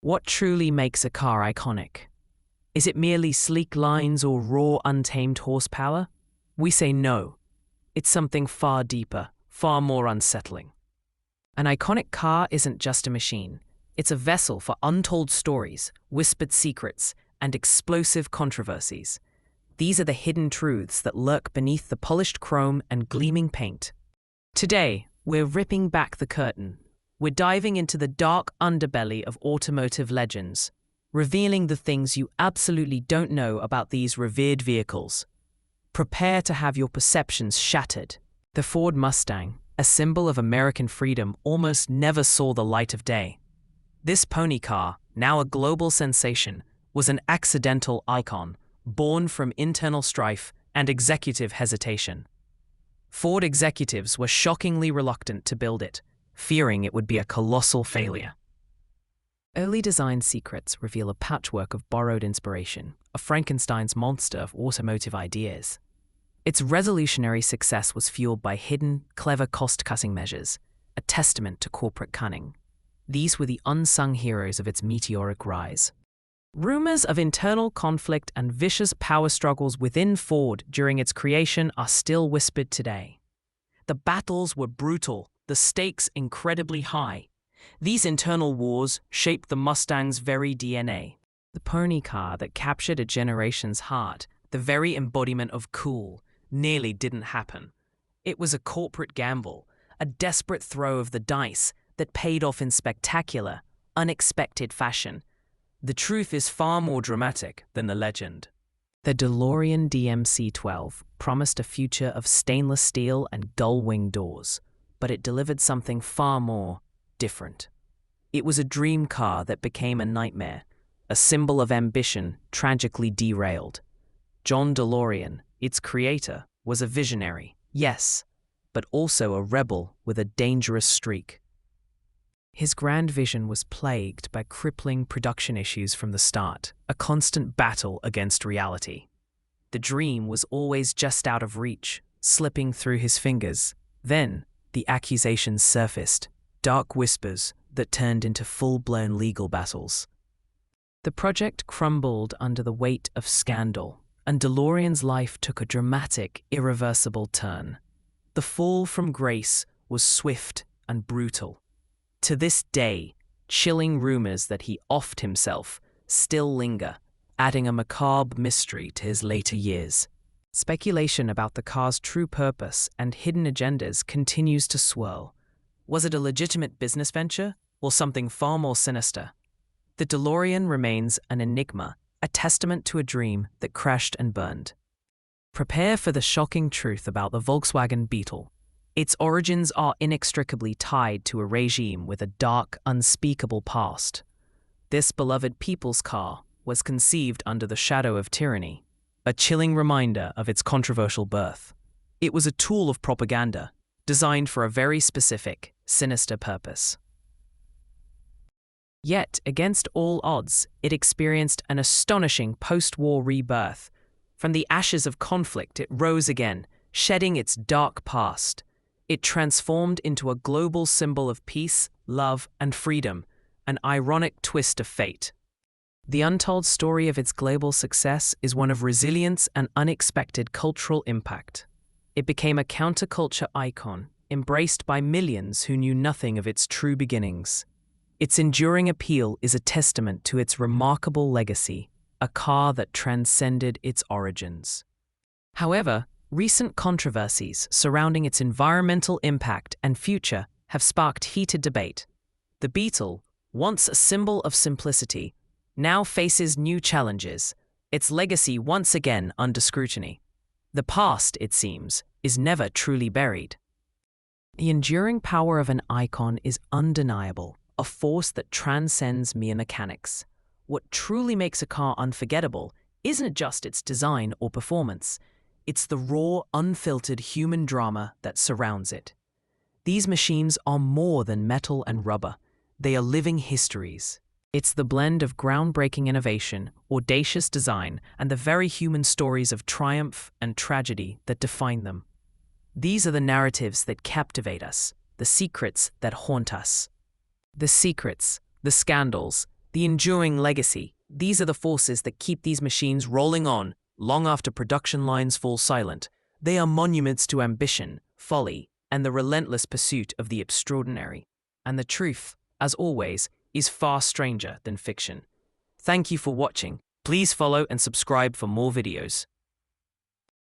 What truly makes a car iconic? Is it merely sleek lines or raw, untamed horsepower? We say no. It's something far deeper, far more unsettling. An iconic car isn't just a machine. It's a vessel for untold stories, whispered secrets, and explosive controversies. These are the hidden truths that lurk beneath the polished chrome and gleaming paint. Today, we're ripping back the curtain. We're diving into the dark underbelly of automotive legends, revealing the things you absolutely don't know about these revered vehicles. Prepare to have your perceptions shattered. The Ford Mustang, a symbol of American freedom, almost never saw the light of day. This pony car, now a global sensation, was an accidental icon, born from internal strife and executive hesitation. Ford executives were shockingly reluctant to build it, fearing it would be a colossal failure. Early design secrets reveal a patchwork of borrowed inspiration, a Frankenstein's monster of automotive ideas. Its revolutionary success was fueled by hidden, clever cost-cutting measures, a testament to corporate cunning. These were the unsung heroes of its meteoric rise. Rumors of internal conflict and vicious power struggles within Ford during its creation are still whispered today. The battles were brutal, the stakes incredibly high. These internal wars shaped the Mustang's very DNA. The pony car that captured a generation's heart, the very embodiment of cool, nearly didn't happen. It was a corporate gamble, a desperate throw of the dice that paid off in spectacular, unexpected fashion. The truth is far more dramatic than the legend. The DeLorean DMC-12 promised a future of stainless steel and gull-wing doors, but it delivered something far more different. It was a dream car that became a nightmare, a symbol of ambition tragically derailed. John DeLorean, its creator, was a visionary, yes, but also a rebel with a dangerous streak. His grand vision was plagued by crippling production issues from the start, a constant battle against reality. The dream was always just out of reach, slipping through his fingers. Then, the accusations surfaced, dark whispers that turned into full-blown legal battles. The project crumbled under the weight of scandal, and DeLorean's life took a dramatic, irreversible turn. The fall from grace was swift and brutal. To this day, chilling rumors that he offed himself still linger, adding a macabre mystery to his later years. Speculation about the car's true purpose and hidden agendas continues to swirl. Was it a legitimate business venture, or something far more sinister? The DeLorean remains an enigma, a testament to a dream that crashed and burned. Prepare for the shocking truth about the Volkswagen Beetle. Its origins are inextricably tied to a regime with a dark, unspeakable past. This beloved people's car was conceived under the shadow of tyranny, a chilling reminder of its controversial birth. It was a tool of propaganda, designed for a very specific, sinister purpose. Yet, against all odds, it experienced an astonishing post-war rebirth. From the ashes of conflict, it rose again, shedding its dark past. It transformed into a global symbol of peace, love, and freedom, an ironic twist of fate. The untold story of its global success is one of resilience and unexpected cultural impact. It became a counterculture icon, embraced by millions who knew nothing of its true beginnings. Its enduring appeal is a testament to its remarkable legacy, a car that transcended its origins. However, recent controversies surrounding its environmental impact and future have sparked heated debate. The Beetle, once a symbol of simplicity, now faces new challenges, its legacy once again under scrutiny. The past, it seems, is never truly buried. The enduring power of an icon is undeniable, a force that transcends mere mechanics. What truly makes a car unforgettable isn't just its design or performance. It's the raw, unfiltered human drama that surrounds it. These machines are more than metal and rubber. They are living histories. It's the blend of groundbreaking innovation, audacious design, and the very human stories of triumph and tragedy that define them. These are the narratives that captivate us, the secrets that haunt us. The secrets, the scandals, The enduring legacy. These are the forces that keep these machines rolling on long after production lines fall silent. They are monuments to ambition, folly, and the relentless pursuit of the extraordinary. And the truth, as always, is far stranger than fiction. Thank you for watching. Please follow and subscribe for more videos.